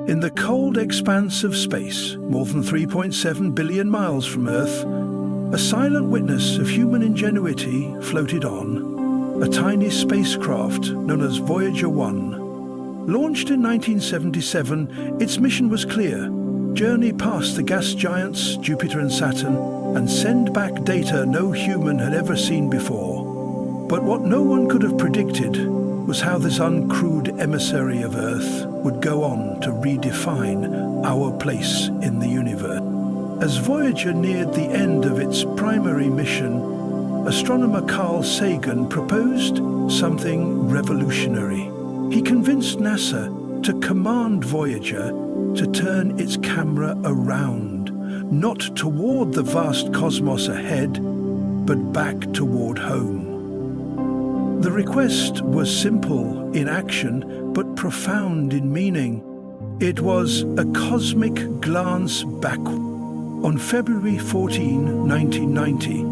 In the cold expanse of space, more than 3.7 billion miles from Earth, a silent witness of human ingenuity floated on, a tiny spacecraft known as Voyager 1. Launched in 1977, its mission was clear: journey past the gas giants Jupiter and Saturn and send back data no human had ever seen before. But what no one could have predicted was how this uncrewed emissary of Earth would go on to redefine our place in the universe. As Voyager neared the end of its primary mission, astronomer Carl Sagan proposed something revolutionary. He convinced NASA to command Voyager to turn its camera around, not toward the vast cosmos ahead, but back toward home. The request was simple in action, but profound in meaning. It was a cosmic glance backward. On February 14, 1990,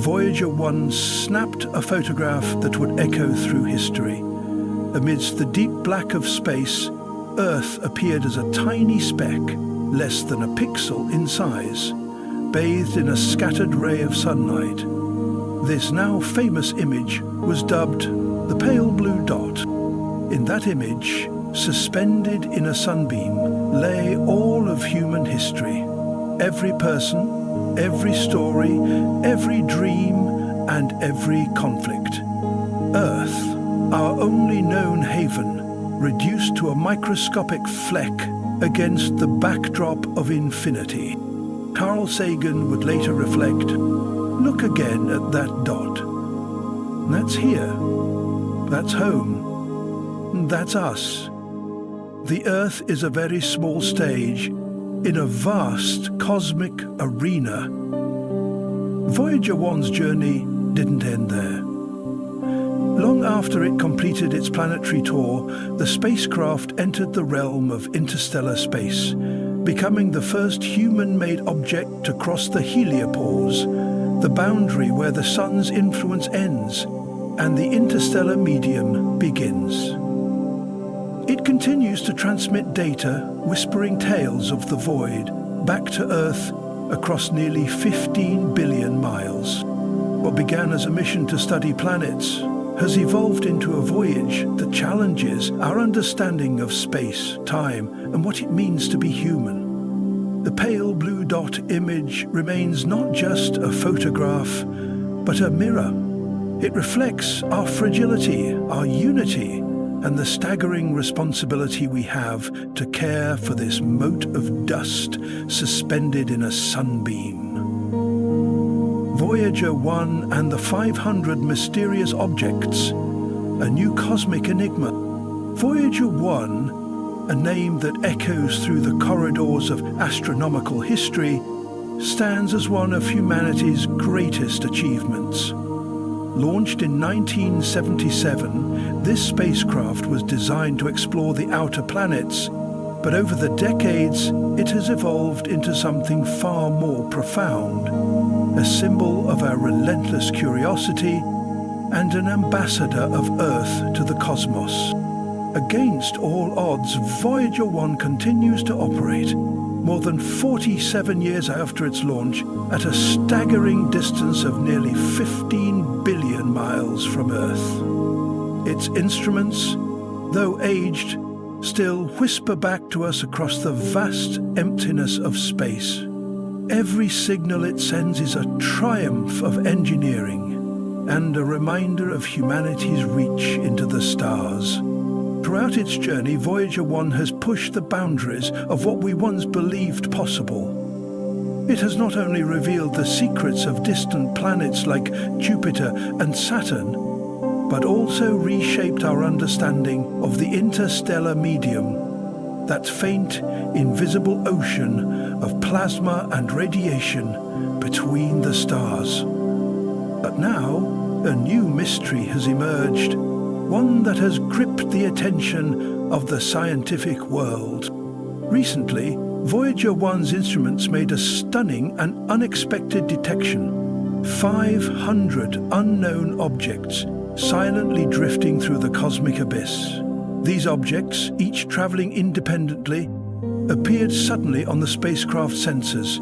Voyager 1 snapped a photograph that would echo through history. Amidst the deep black of space, Earth appeared as a tiny speck, less than a pixel in size, bathed in a scattered ray of sunlight. This now famous image was dubbed the pale blue dot. In that image, suspended in a sunbeam, lay all of human history. Every person, every story, every dream, and every conflict. Earth, our only known haven, reduced to a microscopic fleck against the backdrop of infinity. Carl Sagan would later reflect, "Look again at that dot. That's here. That's home. That's us. The Earth is a very small stage in a vast cosmic arena." Voyager 1's journey didn't end there. Long after it completed its planetary tour, the spacecraft entered the realm of interstellar space, becoming the first human-made object to cross the heliopause, the boundary where the sun's influence ends and the interstellar medium begins. It continues to transmit data, whispering tales of the void, back to Earth across nearly 15 billion miles. What began as a mission to study planets has evolved into a voyage that challenges our understanding of space, time, and what it means to be human. The pale blue dot image remains not just a photograph, but a mirror. It reflects our fragility, our unity, and the staggering responsibility we have to care for this mote of dust suspended in a sunbeam. Voyager 1 and the 500 mysterious objects, a new cosmic enigma. Voyager 1, a name that echoes through the corridors of astronomical history, stands as one of humanity's greatest achievements. Launched in 1977, this spacecraft was designed to explore the outer planets, but over the decades, it has evolved into something far more profound, a symbol of our relentless curiosity and an ambassador of Earth to the cosmos. Against all odds, Voyager 1 continues to operate, more than 47 years after its launch, at a staggering distance of nearly 15 billion miles from Earth. Its instruments, though aged, still whisper back to us across the vast emptiness of space. Every signal it sends is a triumph of engineering and a reminder of humanity's reach into the stars. Throughout its journey, Voyager 1 has pushed the boundaries of what we once believed possible. It has not only revealed the secrets of distant planets like Jupiter and Saturn, but also reshaped our understanding of the interstellar medium, that faint, invisible ocean of plasma and radiation between the stars. But now, a new mystery has emerged, one that has gripped the attention of the scientific world. Recently, Voyager 1's instruments made a stunning and unexpected detection. 500 unknown objects silently drifting through the cosmic abyss. These objects, each traveling independently, appeared suddenly on the spacecraft sensors,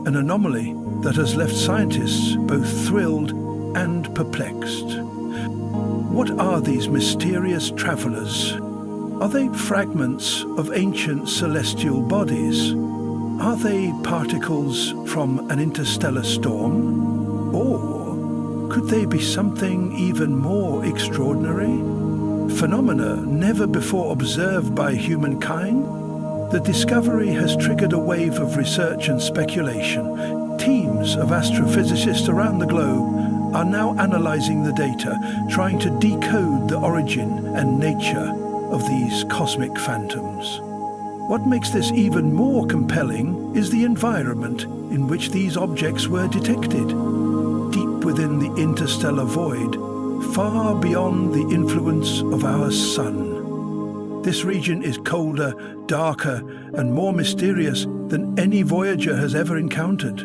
an anomaly that has left scientists both thrilled and perplexed. What are these mysterious travelers? Are they fragments of ancient celestial bodies? Are they particles from an interstellar storm? Or could they be something even more extraordinary? Phenomena never before observed by humankind? The discovery has triggered a wave of research and speculation. Teams of astrophysicists around the globe are now analyzing the data, trying to decode the origin and nature of these cosmic phantoms. What makes this even more compelling is the environment in which these objects were detected. Deep within the interstellar void, far beyond the influence of our sun. This region is colder, darker, and more mysterious than any Voyager has ever encountered.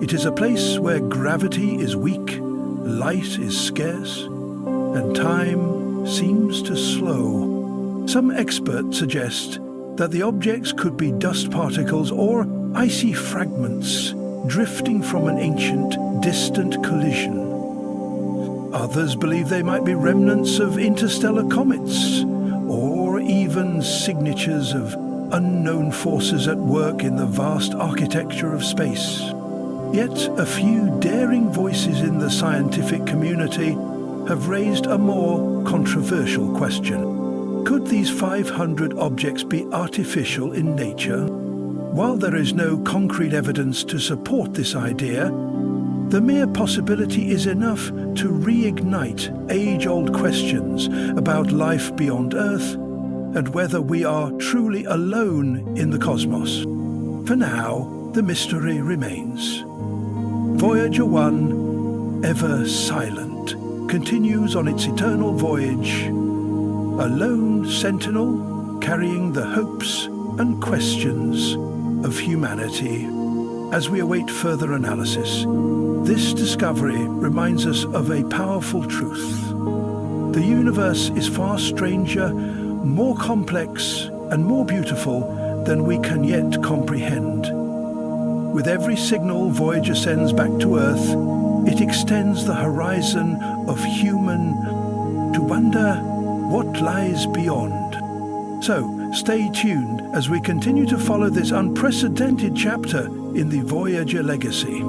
It is a place where gravity is weak, light is scarce, and time seems to slow. Some experts suggest that the objects could be dust particles or icy fragments drifting from an ancient, distant collision. Others believe they might be remnants of interstellar comets, or even signatures of unknown forces at work in the vast architecture of space. Yet a few daring voices in the scientific community have raised a more controversial question. Could these 500 objects be artificial in nature? While there is no concrete evidence to support this idea, the mere possibility is enough to reignite age-old questions about life beyond Earth and whether we are truly alone in the cosmos. For now, the mystery remains. Voyager 1, ever silent, continues on its eternal voyage, a lone sentinel carrying the hopes and questions of humanity. As we await further analysis, this discovery reminds us of a powerful truth. The universe is far stranger, more complex, and more beautiful than we can yet comprehend. With every signal Voyager sends back to Earth, it extends the horizon of human to wonder what lies beyond. So, stay tuned as we continue to follow this unprecedented chapter in the Voyager legacy.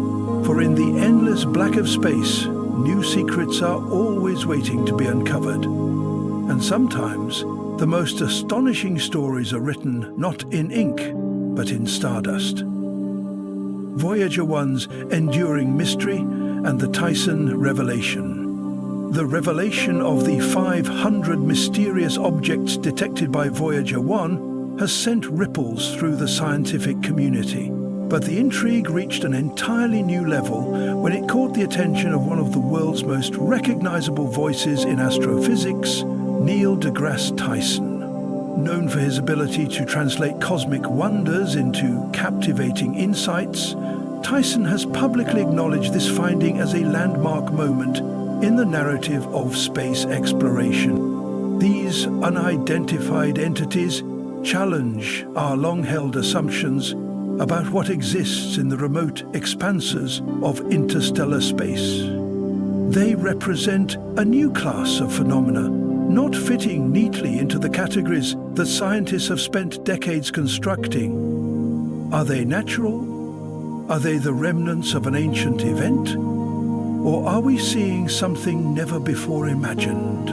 For in the endless black of space, new secrets are always waiting to be uncovered. And sometimes, the most astonishing stories are written not in ink, but in stardust. Voyager 1's enduring mystery and the Tyson revelation. The revelation of the 500 mysterious objects detected by Voyager 1 has sent ripples through the scientific community. But the intrigue reached an entirely new level when it caught the attention of one of the world's most recognizable voices in astrophysics, Neil deGrasse Tyson. Known for his ability to translate cosmic wonders into captivating insights, Tyson has publicly acknowledged this finding as a landmark moment in the narrative of space exploration. These unidentified entities challenge our long-held assumptions about what exists in the remote expanses of interstellar space. They represent a new class of phenomena, not fitting neatly into the categories that scientists have spent decades constructing. Are they natural? Are they the remnants of an ancient event? Or are we seeing something never before imagined?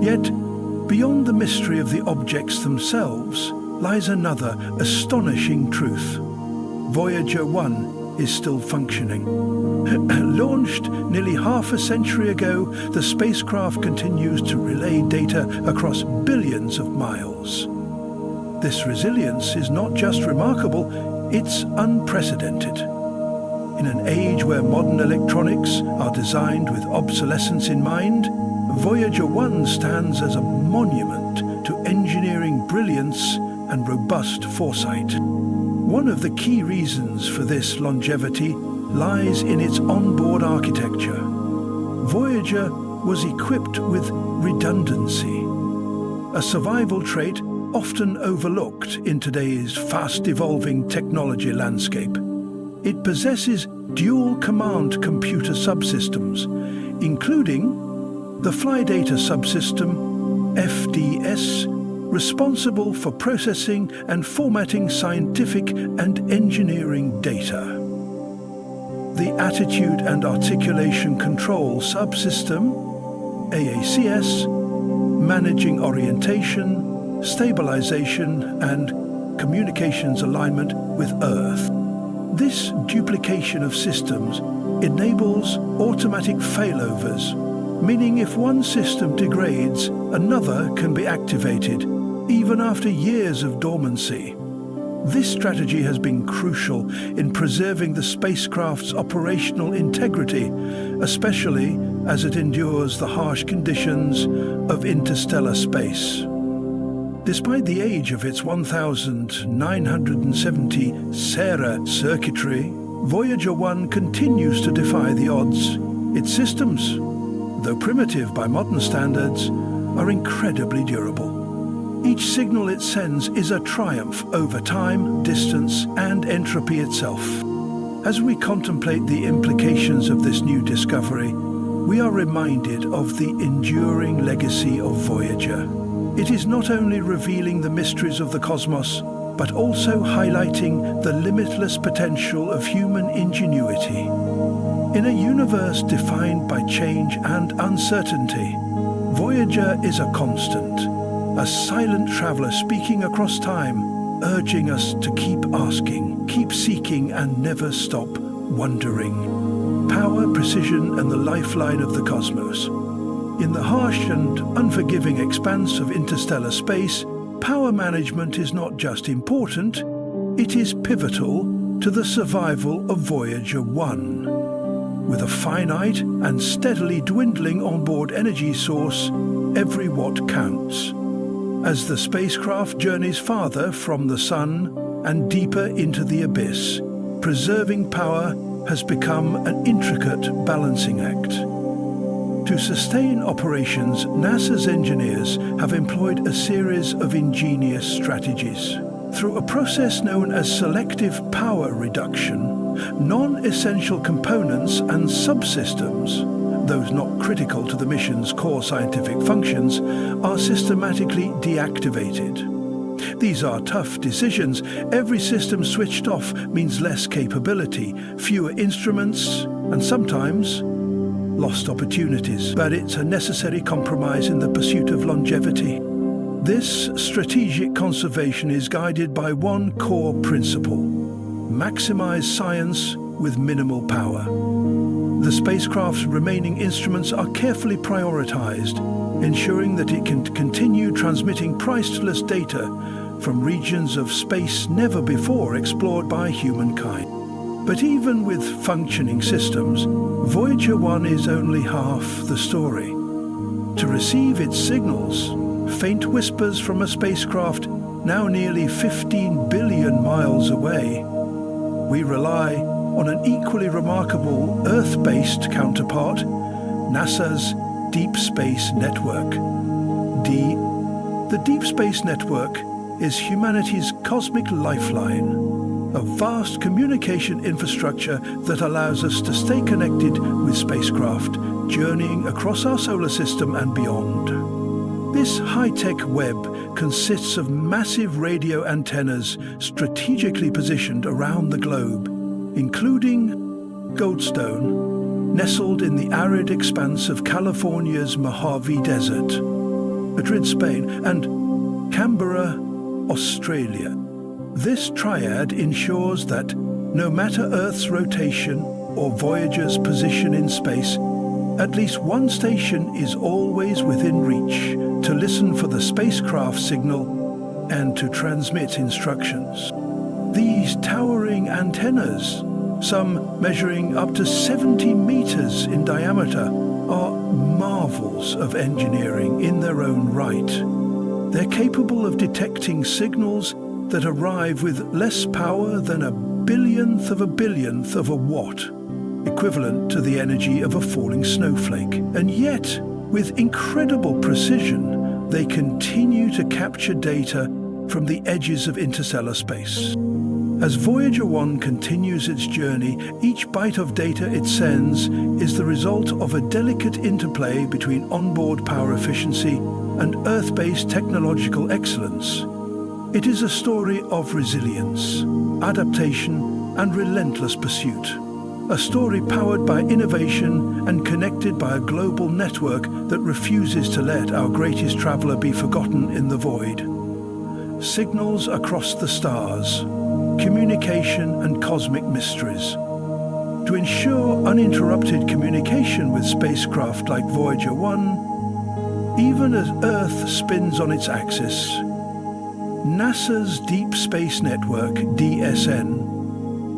Yet, beyond the mystery of the objects themselves, lies another astonishing truth. Voyager 1 is still functioning. Launched nearly half a century ago, the spacecraft continues to relay data across billions of miles. This resilience is not just remarkable, it's unprecedented. In an age where modern electronics are designed with obsolescence in mind, Voyager 1 stands as a monument to engineering brilliance and robust foresight. One of the key reasons for this longevity lies in its onboard architecture. Voyager was equipped with redundancy, a survival trait often overlooked in today's fast-evolving technology landscape. It possesses dual command computer subsystems, including the Fly Data Subsystem, FDS, responsible for processing and formatting scientific and engineering data. The Attitude and Articulation Control Subsystem, AACS, managing orientation, stabilization, and communications alignment with Earth. This duplication of systems enables automatic failovers, meaning if one system degrades, another can be activated, even after years of dormancy. This strategy has been crucial in preserving the spacecraft's operational integrity, especially as it endures the harsh conditions of interstellar space. Despite the age of its 1,970 Sera circuitry, Voyager 1 continues to defy the odds. Its systems, though primitive by modern standards, are incredibly durable. Each signal it sends is a triumph over time, distance, and entropy itself. As we contemplate the implications of this new discovery, we are reminded of the enduring legacy of Voyager. It is not only revealing the mysteries of the cosmos, but also highlighting the limitless potential of human ingenuity. In a universe defined by change and uncertainty, Voyager is a constant, a silent traveler speaking across time, urging us to keep asking, keep seeking, and never stop wondering. Power, precision, and the lifeline of the cosmos. In the harsh and unforgiving expanse of interstellar space, power management is not just important, it is pivotal to the survival of Voyager 1. With a finite and steadily dwindling onboard energy source, every watt counts. As the spacecraft journeys farther from the Sun and deeper into the abyss, preserving power has become an intricate balancing act. To sustain operations, NASA's engineers have employed a series of ingenious strategies. Through a process known as selective power reduction, non-essential components and subsystems, those not critical to the mission's core scientific functions, are systematically deactivated. These are tough decisions. Every system switched off means less capability, fewer instruments, and sometimes lost opportunities. But it's a necessary compromise in the pursuit of longevity. This strategic conservation is guided by one core principle: maximize science with minimal power. The spacecraft's remaining instruments are carefully prioritized, ensuring that it can continue transmitting priceless data from regions of space never before explored by humankind. But even with functioning systems, Voyager 1 is only half the story. To receive its signals, faint whispers from a spacecraft now nearly 15 billion miles away, we rely on an equally remarkable Earth-based counterpart, NASA's Deep Space Network. The Deep Space Network is humanity's cosmic lifeline, a vast communication infrastructure that allows us to stay connected with spacecraft, journeying across our solar system and beyond. This high-tech web consists of massive radio antennas strategically positioned around the globe, including Goldstone, nestled in the arid expanse of California's Mojave Desert, Madrid, Spain, and Canberra, Australia. This triad ensures that no matter Earth's rotation or Voyager's position in space, at least one station is always within reach to listen for the spacecraft signal and to transmit instructions. These towering antennas, some measuring up to 70 meters in diameter, are marvels of engineering in their own right. They're capable of detecting signals that arrive with less power than a billionth of a watt, equivalent to the energy of a falling snowflake. And yet, with incredible precision, they continue to capture data from the edges of interstellar space. As Voyager 1 continues its journey, each byte of data it sends is the result of a delicate interplay between onboard power efficiency and Earth-based technological excellence. It is a story of resilience, adaptation, and relentless pursuit. A story powered by innovation and connected by a global network that refuses to let our greatest traveler be forgotten in the void. Signals across the stars, communication and cosmic mysteries. To ensure uninterrupted communication with spacecraft like Voyager 1, even as Earth spins on its axis, NASA's Deep Space Network, DSN,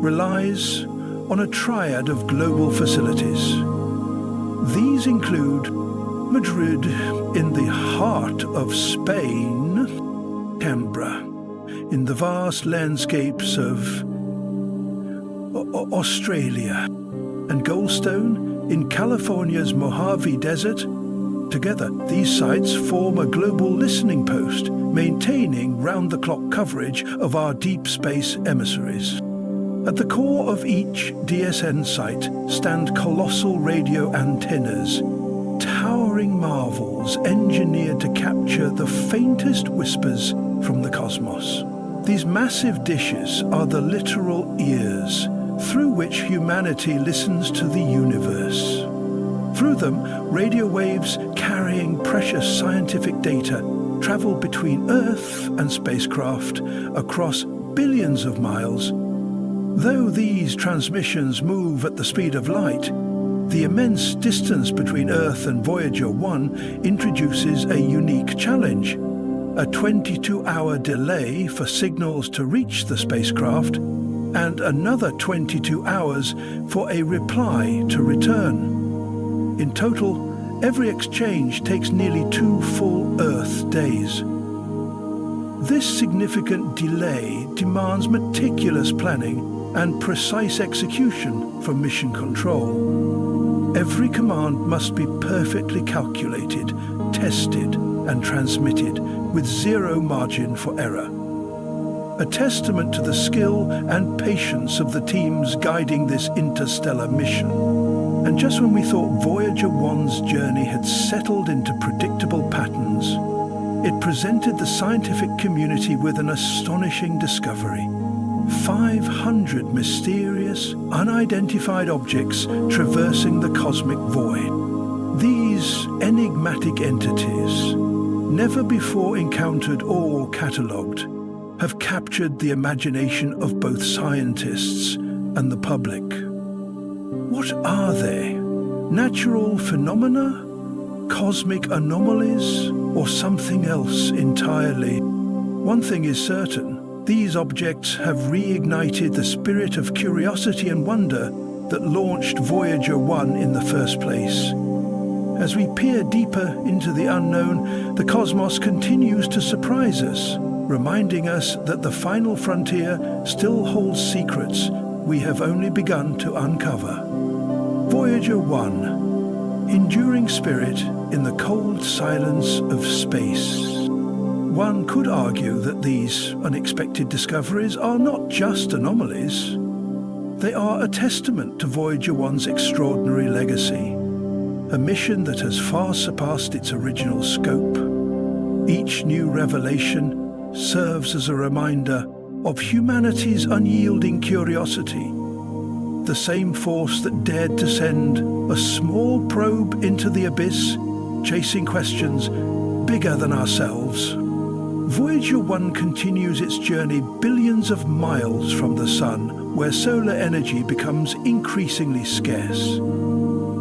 relies on a triad of global facilities. These include Madrid in the heart of Spain, Canberra in the vast landscapes of Australia, and Goldstone in California's Mojave Desert. Together, these sites form a global listening post, maintaining round-the-clock coverage of our deep space emissaries. At the core of each DSN site stand colossal radio antennas, towering marvels engineered to capture the faintest whispers from the cosmos. These massive dishes are the literal ears through which humanity listens to the universe. Through them, radio waves carrying precious scientific data travel between Earth and spacecraft across billions of miles. Though these transmissions move at the speed of light, the immense distance between Earth and Voyager 1 introduces a unique challenge: a 22-hour delay for signals to reach the spacecraft and another 22 hours for a reply to return. In total, every exchange takes nearly 2 full Earth days. This significant delay demands meticulous planning and precise execution from mission control. Every command must be perfectly calculated, tested, and transmitted with zero margin for error. A testament to the skill and patience of the teams guiding this interstellar mission. And just when we thought Voyager 1's journey had settled into predictable patterns, it presented the scientific community with an astonishing discovery. 500 mysterious, unidentified objects traversing the cosmic void. These enigmatic entities, never before encountered or catalogued, have captured the imagination of both scientists and the public. What are they? Natural phenomena? Cosmic anomalies? Or something else entirely? One thing is certain. These objects have reignited the spirit of curiosity and wonder that launched Voyager 1 in the first place. As we peer deeper into the unknown, the cosmos continues to surprise us, reminding us that the final frontier still holds secrets we have only begun to uncover. Voyager 1, enduring spirit in the cold silence of space. One could argue that these unexpected discoveries are not just anomalies. They are a testament to Voyager 1's extraordinary legacy, a mission that has far surpassed its original scope. Each new revelation serves as a reminder of humanity's unyielding curiosity, the same force that dared to send a small probe into the abyss, chasing questions bigger than ourselves. Voyager 1 continues its journey billions of miles from the Sun, where solar energy becomes increasingly scarce.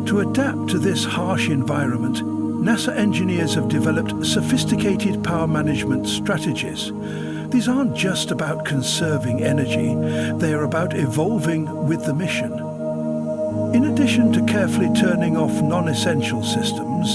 To adapt to this harsh environment, NASA engineers have developed sophisticated power management strategies. These aren't just about conserving energy, they are about evolving with the mission. In addition to carefully turning off non-essential systems,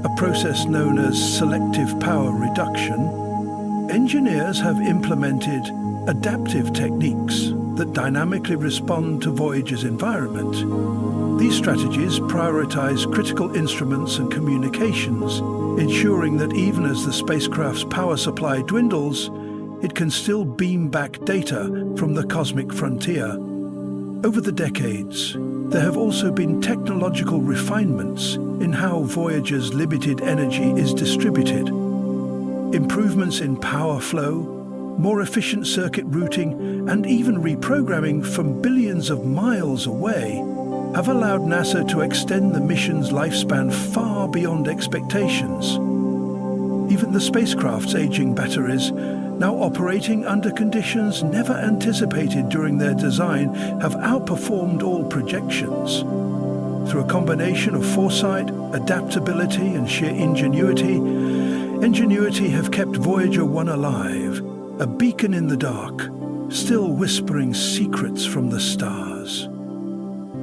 a process known as selective power reduction, engineers have implemented adaptive techniques that dynamically respond to Voyager's environment. These strategies prioritize critical instruments and communications, ensuring that even as the spacecraft's power supply dwindles, it can still beam back data from the cosmic frontier. Over the decades, there have also been technological refinements in how Voyager's limited energy is distributed. Improvements in power flow, more efficient circuit routing, and even reprogramming from billions of miles away have allowed NASA to extend the mission's lifespan far beyond expectations. Even the spacecraft's aging batteries, now operating under conditions never anticipated during their design, have outperformed all projections. Through a combination of foresight, adaptability, and sheer ingenuity have kept Voyager 1 alive, a beacon in the dark, still whispering secrets from the stars.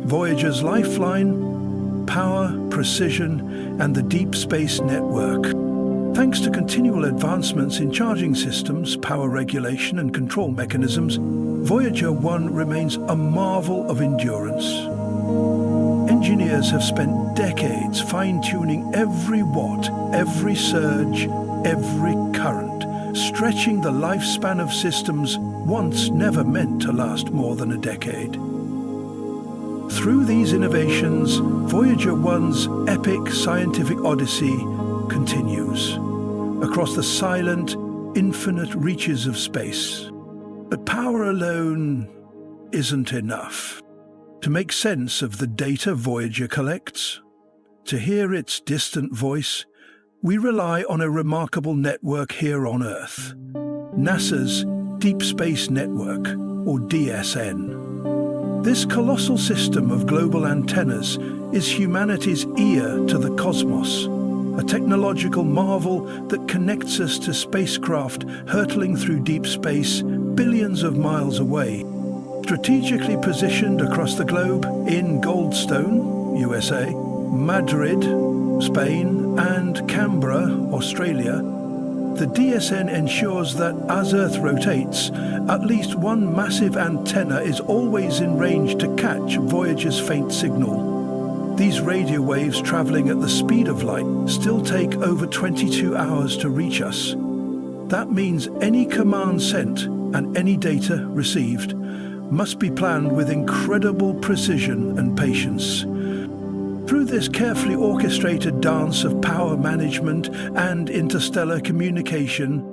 Voyager's lifeline: power, precision, and the deep space network. Thanks to continual advancements in charging systems, power regulation, and control mechanisms, Voyager 1 remains a marvel of endurance. Engineers have spent decades fine-tuning every watt, every surge, every current, stretching the lifespan of systems once never meant to last more than a decade. Through these innovations, Voyager 1's epic scientific odyssey continues across the silent, infinite reaches of space. But power alone isn't enough. To make sense of the data Voyager collects, to hear its distant voice, we rely on a remarkable network here on Earth, NASA's Deep Space Network, or DSN. This colossal system of global antennas is humanity's ear to the cosmos, a technological marvel that connects us to spacecraft hurtling through deep space billions of miles away. Strategically positioned across the globe in Goldstone, USA, Madrid, Spain, and Canberra, Australia, the DSN ensures that as Earth rotates, at least one massive antenna is always in range to catch Voyager's faint signal. These radio waves traveling at the speed of light still take over 22 hours to reach us. That means any command sent and any data received must be planned with incredible precision and patience. Through this carefully orchestrated dance of power management and interstellar communication,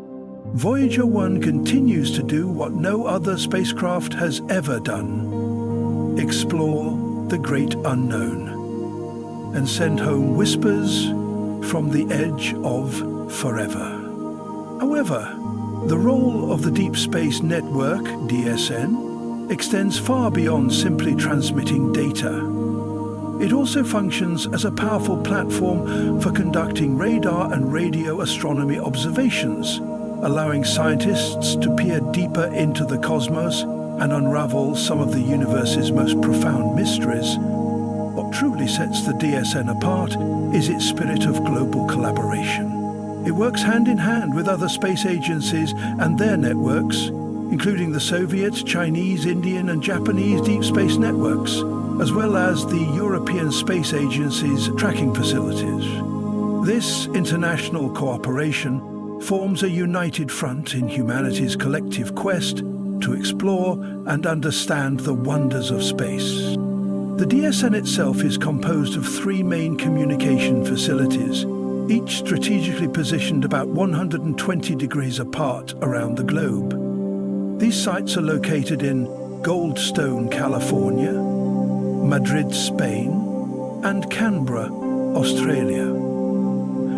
Voyager 1 continues to do what no other spacecraft has ever done: explore the great unknown and send home whispers from the edge of forever. However, the role of the Deep Space Network, DSN, extends far beyond simply transmitting data. It also functions as a powerful platform for conducting radar and radio astronomy observations, allowing scientists to peer deeper into the cosmos and unravel some of the universe's most profound mysteries. What truly sets the DSN apart is its spirit of global collaboration. It works hand in hand with other space agencies and their networks, including the Soviet, Chinese, Indian, and Japanese deep space networks, as well as the European Space Agency's tracking facilities. This international cooperation forms a united front in humanity's collective quest to explore and understand the wonders of space. The DSN itself is composed of three main communication facilities, each strategically positioned about 120 degrees apart around the globe. These sites are located in Goldstone, California, Madrid, Spain, and Canberra, Australia.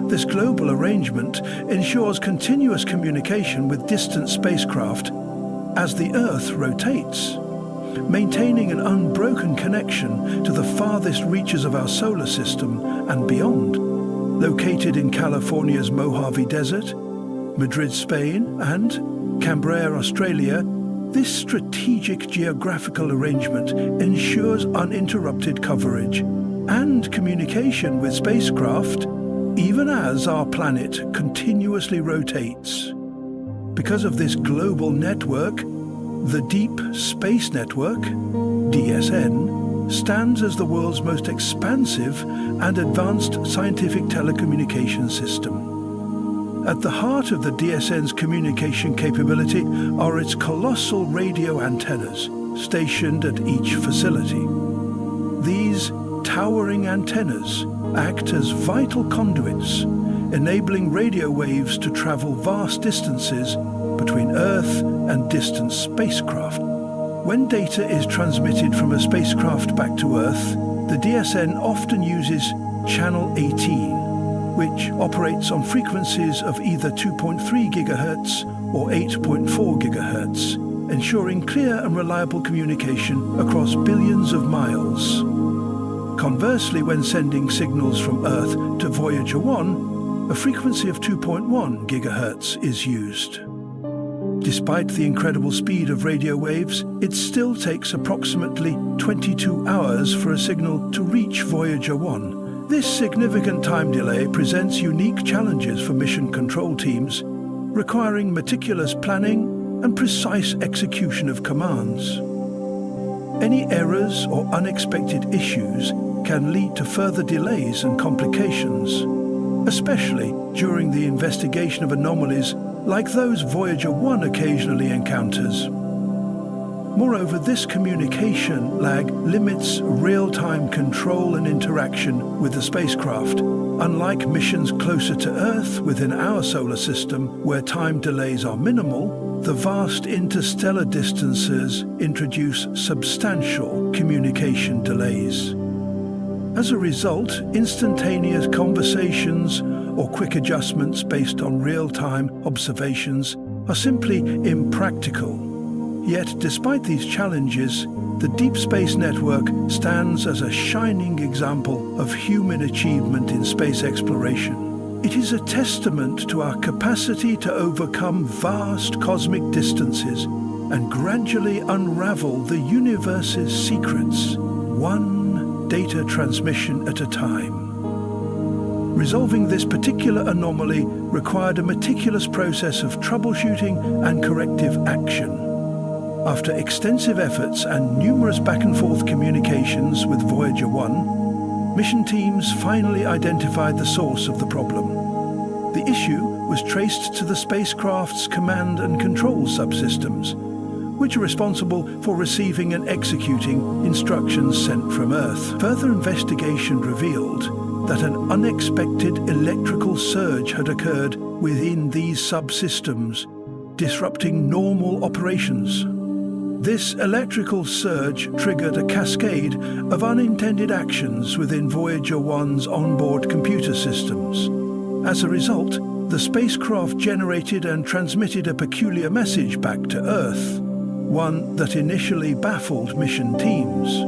This global arrangement ensures continuous communication with distant spacecraft as the Earth rotates, maintaining an unbroken connection to the farthest reaches of our solar system and beyond. Located in California's Mojave Desert, Madrid, Spain, and Canberra, Australia, this strategic geographical arrangement ensures uninterrupted coverage and communication with spacecraft, even as our planet continuously rotates. Because of this global network, the Deep Space Network, DSN, stands as the world's most expansive and advanced scientific telecommunications system. At the heart of the DSN's communication capability are its colossal radio antennas stationed at each facility. These towering antennas act as vital conduits, enabling radio waves to travel vast distances between Earth and distant spacecraft. When data is transmitted from a spacecraft back to Earth, the DSN often uses channel 18, which operates on frequencies of either 2.3 GHz or 8.4 GHz, ensuring clear and reliable communication across billions of miles. Conversely, when sending signals from Earth to Voyager 1, a frequency of 2.1 GHz is used. Despite the incredible speed of radio waves, it still takes approximately 22 hours for a signal to reach Voyager 1. This significant time delay presents unique challenges for mission control teams, requiring meticulous planning and precise execution of commands. Any errors or unexpected issues can lead to further delays and complications, especially during the investigation of anomalies like those Voyager 1 occasionally encounters. Moreover, this communication lag limits real-time control and interaction with the spacecraft. Unlike missions closer to Earth within our solar system, where time delays are minimal, the vast interstellar distances introduce substantial communication delays. As a result, instantaneous conversations or quick adjustments based on real-time observations are simply impractical. Yet, despite these challenges, the Deep Space Network stands as a shining example of human achievement in space exploration. It is a testament to our capacity to overcome vast cosmic distances and gradually unravel the universe's secrets, one data transmission at a time. Resolving this particular anomaly required a meticulous process of troubleshooting and corrective action. After extensive efforts and numerous back-and-forth communications with Voyager 1, mission teams finally identified the source of the problem. The issue was traced to the spacecraft's command and control subsystems, which are responsible for receiving and executing instructions sent from Earth. Further investigation revealed that an unexpected electrical surge had occurred within these subsystems, disrupting normal operations. This electrical surge triggered a cascade of unintended actions within Voyager 1's onboard computer systems. As a result, the spacecraft generated and transmitted a peculiar message back to Earth, one that initially baffled mission teams.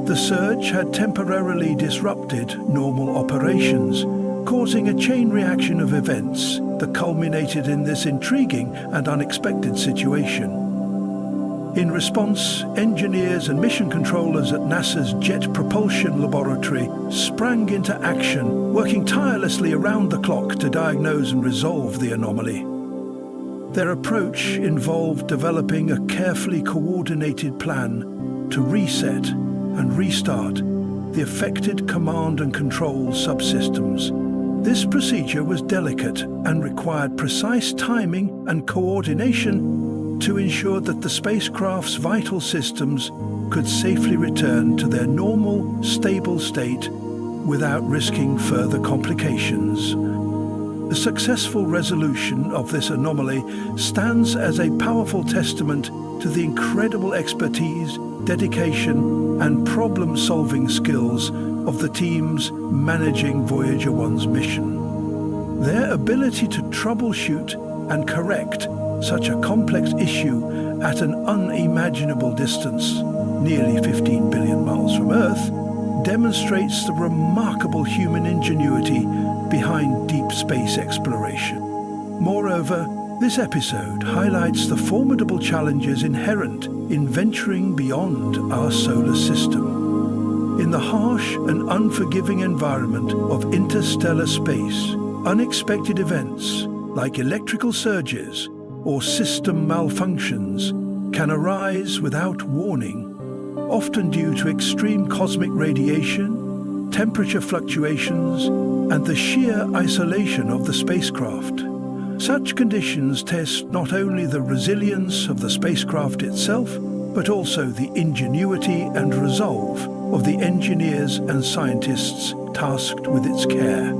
The surge had temporarily disrupted normal operations, causing a chain reaction of events that culminated in this intriguing and unexpected situation. In response, engineers and mission controllers at NASA's Jet Propulsion Laboratory sprang into action, working tirelessly around the clock to diagnose and resolve the anomaly. Their approach involved developing a carefully coordinated plan to reset and restart the affected command and control subsystems. This procedure was delicate and required precise timing and coordination to ensure that the spacecraft's vital systems could safely return to their normal, stable state without risking further complications. The successful resolution of this anomaly stands as a powerful testament to the incredible expertise, dedication, and problem-solving skills of the teams managing Voyager 1's mission. Their ability to troubleshoot and correct such a complex issue at an unimaginable distance, nearly 15 billion miles from Earth, demonstrates the remarkable human ingenuity behind deep space exploration. Moreover, this episode highlights the formidable challenges inherent in venturing beyond our solar system. In the harsh and unforgiving environment of interstellar space, unexpected events like electrical surges or system malfunctions can arise without warning, often due to extreme cosmic radiation, temperature fluctuations, and the sheer isolation of the spacecraft. Such conditions test not only the resilience of the spacecraft itself, but also the ingenuity and resolve of the engineers and scientists tasked with its care.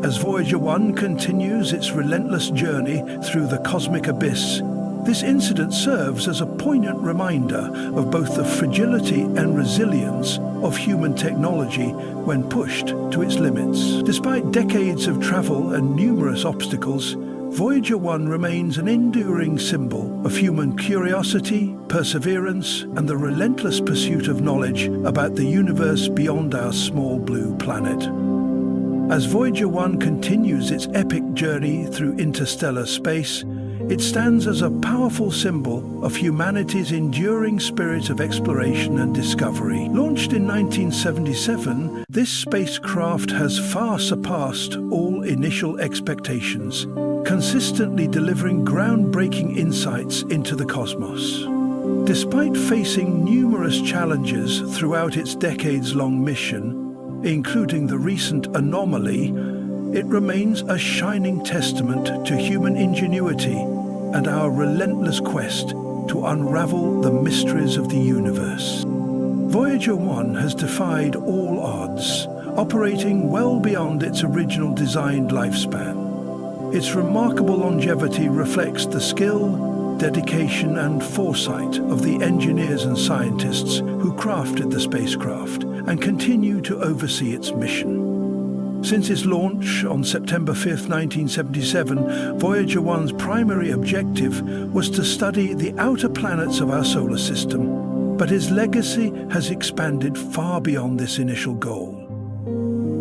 As Voyager 1 continues its relentless journey through the cosmic abyss, this incident serves as a poignant reminder of both the fragility and resilience of human technology when pushed to its limits. Despite decades of travel and numerous obstacles, Voyager 1 remains an enduring symbol of human curiosity, perseverance, and the relentless pursuit of knowledge about the universe beyond our small blue planet. As Voyager 1 continues its epic journey through interstellar space, it stands as a powerful symbol of humanity's enduring spirit of exploration and discovery. Launched in 1977, this spacecraft has far surpassed all initial expectations, consistently delivering groundbreaking insights into the cosmos. Despite facing numerous challenges throughout its decades-long mission, including the recent anomaly, it remains a shining testament to human ingenuity and our relentless quest to unravel the mysteries of the universe. Voyager 1 has defied all odds, operating well beyond its original designed lifespan. Its remarkable longevity reflects the skill, dedication, and foresight of the engineers and scientists who crafted the spacecraft and continue to oversee its mission. Since its launch on September 5, 1977, Voyager 1's primary objective was to study the outer planets of our solar system, but its legacy has expanded far beyond this initial goal.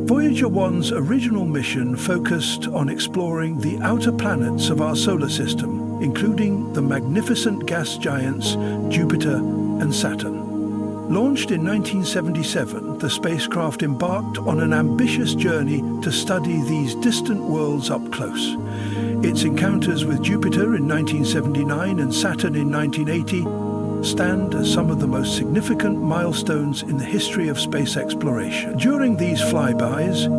Voyager 1's original mission focused on exploring the outer planets of our solar system, including the magnificent gas giants Jupiter and Saturn. Launched in 1977, the spacecraft embarked on an ambitious journey to study these distant worlds up close. Its encounters with Jupiter in 1979 and Saturn in 1980 stand as some of the most significant milestones in the history of space exploration. During these flybys,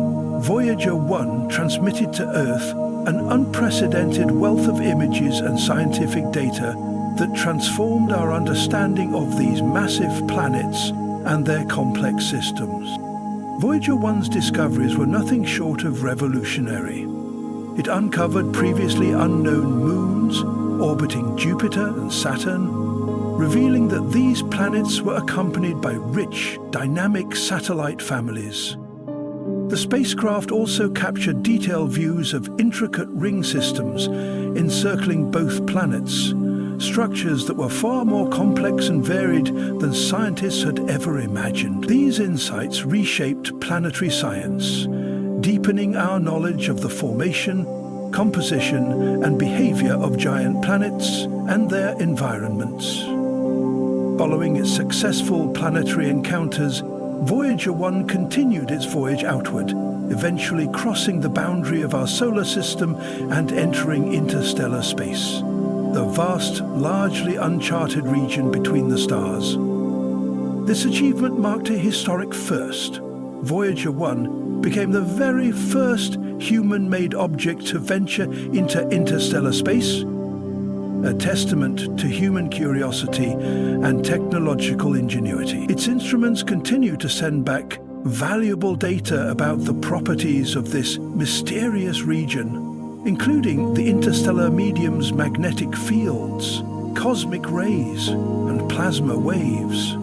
Voyager 1 transmitted to Earth an unprecedented wealth of images and scientific data that transformed our understanding of these massive planets and their complex systems. Voyager 1's discoveries were nothing short of revolutionary. It uncovered previously unknown moons orbiting Jupiter and Saturn, revealing that these planets were accompanied by rich, dynamic satellite families. The spacecraft also captured detailed views of intricate ring systems encircling both planets, structures that were far more complex and varied than scientists had ever imagined. These insights reshaped planetary science, deepening our knowledge of the formation, composition, and behavior of giant planets and their environments. Following its successful planetary encounters, Voyager 1 continued its voyage outward, eventually crossing the boundary of our solar system and entering interstellar space, the vast, largely uncharted region between the stars. This achievement marked a historic first. Voyager 1 became the very first human-made object to venture into interstellar space, a testament to human curiosity and technological ingenuity. Its instruments continue to send back valuable data about the properties of this mysterious region, including the interstellar medium's magnetic fields, cosmic rays, and plasma waves.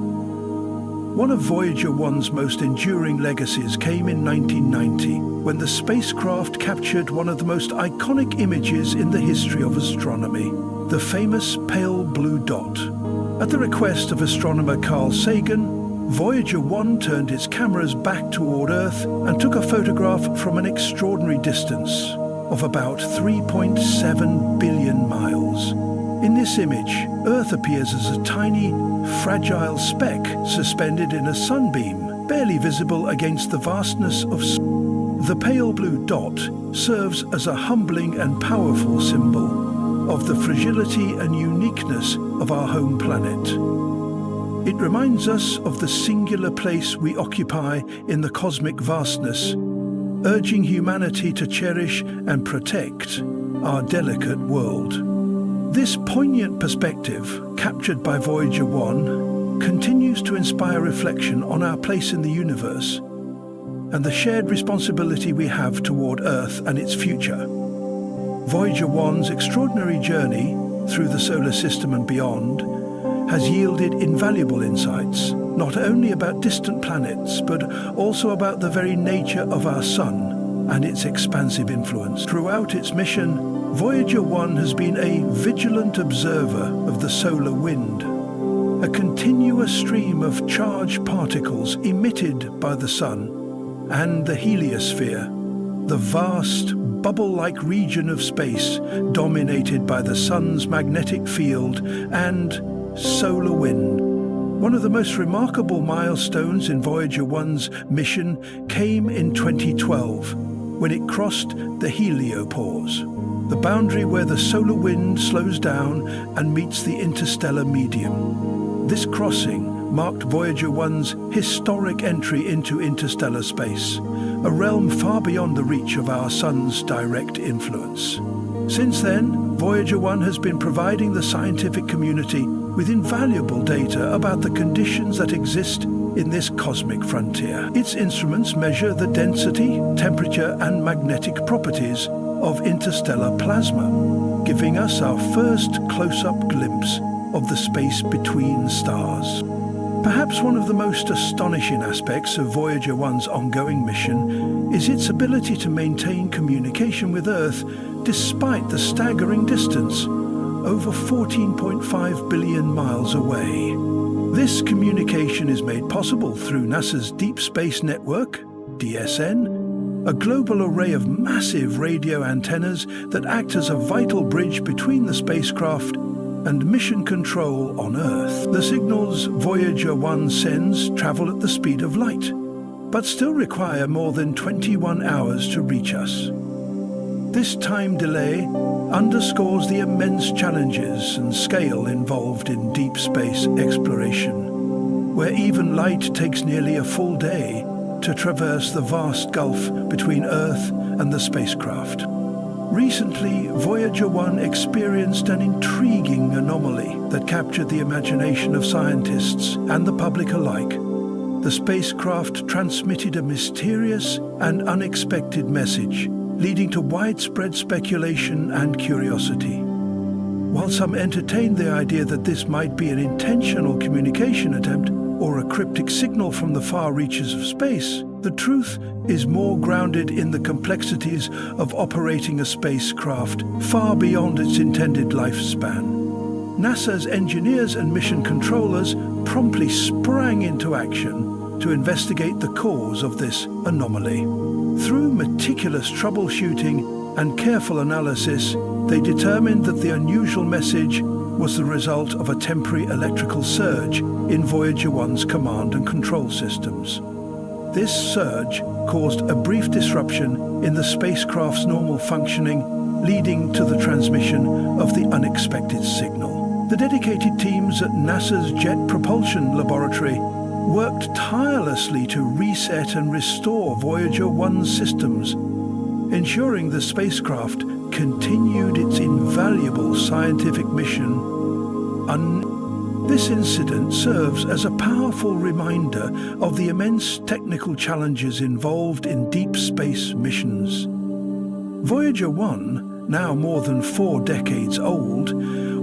One of Voyager 1's most enduring legacies came in 1990, when the spacecraft captured one of the most iconic images in the history of astronomy, the famous pale blue dot. At the request of astronomer Carl Sagan, Voyager 1 turned its cameras back toward Earth and took a photograph from an extraordinary distance of about 3.7 billion miles. In this image, Earth appears as a tiny, fragile speck suspended in a sunbeam, barely visible against the vastness of space. The pale blue dot serves as a humbling and powerful symbol of the fragility and uniqueness of our home planet. It reminds us of the singular place we occupy in the cosmic vastness, urging humanity to cherish and protect our delicate world. This poignant perspective, captured by Voyager 1, continues to inspire reflection on our place in the universe and the shared responsibility we have toward Earth and its future. Voyager 1's extraordinary journey through the solar system and beyond has yielded invaluable insights, not only about distant planets, but also about the very nature of our Sun and its expansive influence. Throughout its mission, Voyager 1 has been a vigilant observer of the solar wind, a continuous stream of charged particles emitted by the Sun and the heliosphere, the vast bubble-like region of space dominated by the Sun's magnetic field and solar wind. One of the most remarkable milestones in Voyager 1's mission came in 2012, when it crossed the heliopause, the boundary where the solar wind slows down and meets the interstellar medium. This crossing marked Voyager 1's historic entry into interstellar space, a realm far beyond the reach of our Sun's direct influence. Since then, Voyager 1 has been providing the scientific community with invaluable data about the conditions that exist in this cosmic frontier. Its instruments measure the density, temperature, and magnetic properties of interstellar plasma, giving us our first close-up glimpse of the space between stars. Perhaps one of the most astonishing aspects of Voyager 1's ongoing mission is its ability to maintain communication with Earth despite the staggering distance, over 14.5 billion miles away. This communication is made possible through NASA's Deep Space Network, DSN, a global array of massive radio antennas that act as a vital bridge between the spacecraft and mission control on Earth. The signals Voyager 1 sends travel at the speed of light, but still require more than 21 hours to reach us. This time delay underscores the immense challenges and scale involved in deep space exploration, where even light takes nearly a full day to traverse the vast gulf between Earth and the spacecraft. Recently, Voyager 1 experienced an intriguing anomaly that captured the imagination of scientists and the public alike. The spacecraft transmitted a mysterious and unexpected message, leading to widespread speculation and curiosity. While some entertained the idea that this might be an intentional communication attempt or a cryptic signal from the far reaches of space, the truth is more grounded in the complexities of operating a spacecraft far beyond its intended lifespan. NASA's engineers and mission controllers promptly sprang into action to investigate the cause of this anomaly. Through meticulous troubleshooting and careful analysis, they determined that the unusual message was the result of a temporary electrical surge in Voyager 1's command and control systems. This surge caused a brief disruption in the spacecraft's normal functioning, leading to the transmission of the unexpected signal. The dedicated teams at NASA's Jet Propulsion Laboratory worked tirelessly to reset and restore Voyager 1's systems, ensuring the spacecraft continued its invaluable scientific mission. This incident serves as a powerful reminder of the immense technical challenges involved in deep space missions. Voyager 1, now more than 4 decades old,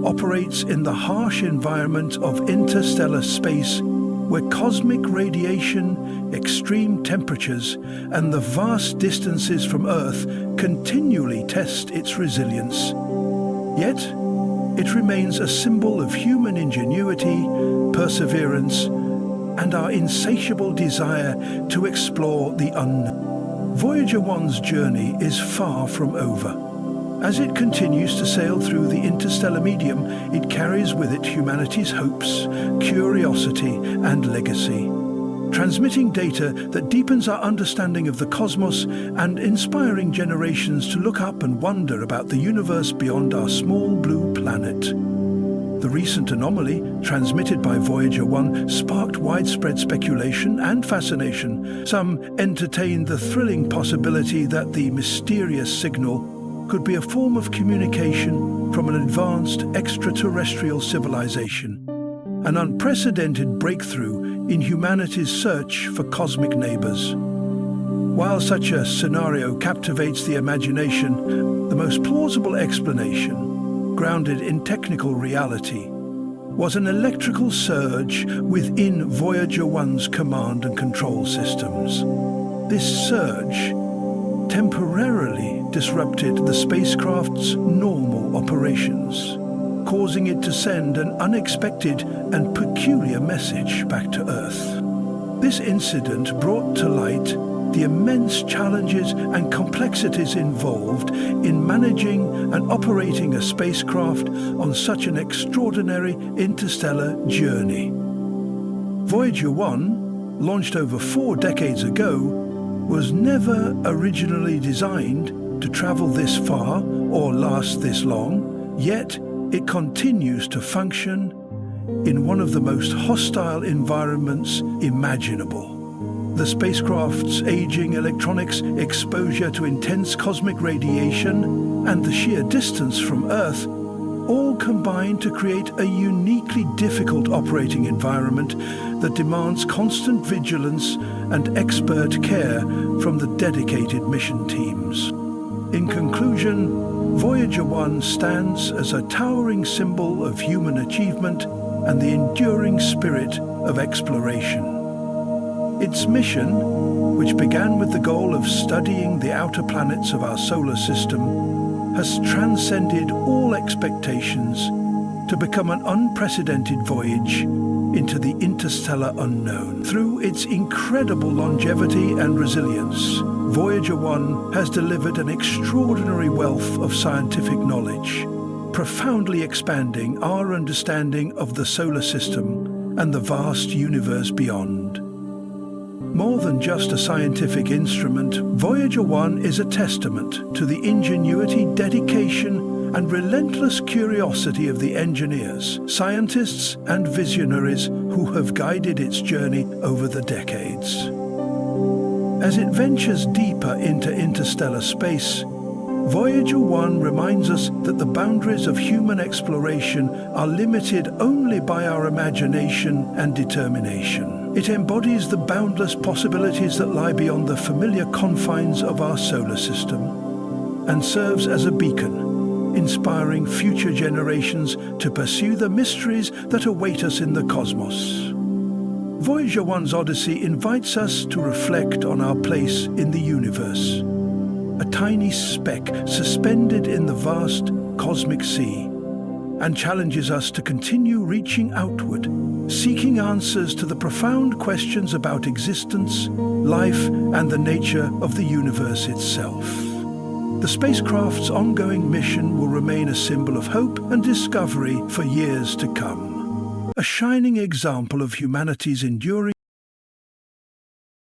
operates in the harsh environment of interstellar space, where cosmic radiation, extreme temperatures, and the vast distances from Earth continually test its resilience. Yet, it remains a symbol of human ingenuity, perseverance, and our insatiable desire to explore the unknown. Voyager 1's journey is far from over. As it continues to sail through the interstellar medium, it carries with it humanity's hopes, curiosity, and legacy, transmitting data that deepens our understanding of the cosmos and inspiring generations to look up and wonder about the universe beyond our small blue planet. The recent anomaly, transmitted by Voyager 1, sparked widespread speculation and fascination. Some entertained the thrilling possibility that the mysterious signal could be a form of communication from an advanced extraterrestrial civilization, an unprecedented breakthrough in humanity's search for cosmic neighbors. While such a scenario captivates the imagination, the most plausible explanation, grounded in technical reality, was an electrical surge within Voyager 1's command and control systems. This surge temporarily disrupted the spacecraft's normal operations, causing it to send an unexpected and peculiar message back to Earth. This incident brought to light the immense challenges and complexities involved in managing and operating a spacecraft on such an extraordinary interstellar journey. Voyager 1, launched over 4 decades ago, was never originally designed to travel this far or last this long, yet it continues to function in one of the most hostile environments imaginable. The spacecraft's aging electronics, exposure to intense cosmic radiation, and the sheer distance from Earth all combine to create a uniquely difficult operating environment that demands constant vigilance and expert care from the dedicated mission teams. In conclusion, Voyager 1 stands as a towering symbol of human achievement and the enduring spirit of exploration. Its mission, which began with the goal of studying the outer planets of our solar system, has transcended all expectations to become an unprecedented voyage into the interstellar unknown. Through its incredible longevity and resilience, Voyager 1 has delivered an extraordinary wealth of scientific knowledge, profoundly expanding our understanding of the solar system and the vast universe beyond. More than just a scientific instrument, Voyager 1 is a testament to the ingenuity, dedication, and relentless curiosity of the engineers, scientists, and visionaries who have guided its journey over the decades. As it ventures deeper into interstellar space, Voyager 1 reminds us that the boundaries of human exploration are limited only by our imagination and determination. It embodies the boundless possibilities that lie beyond the familiar confines of our solar system and serves as a beacon, inspiring future generations to pursue the mysteries that await us in the cosmos. Voyager 1's Odyssey invites us to reflect on our place in the universe, a tiny speck suspended in the vast cosmic sea, and challenges us to continue reaching outward, seeking answers to the profound questions about existence, life, and the nature of the universe itself. The spacecraft's ongoing mission will remain a symbol of hope and discovery for years to come, a shining example of humanity's enduring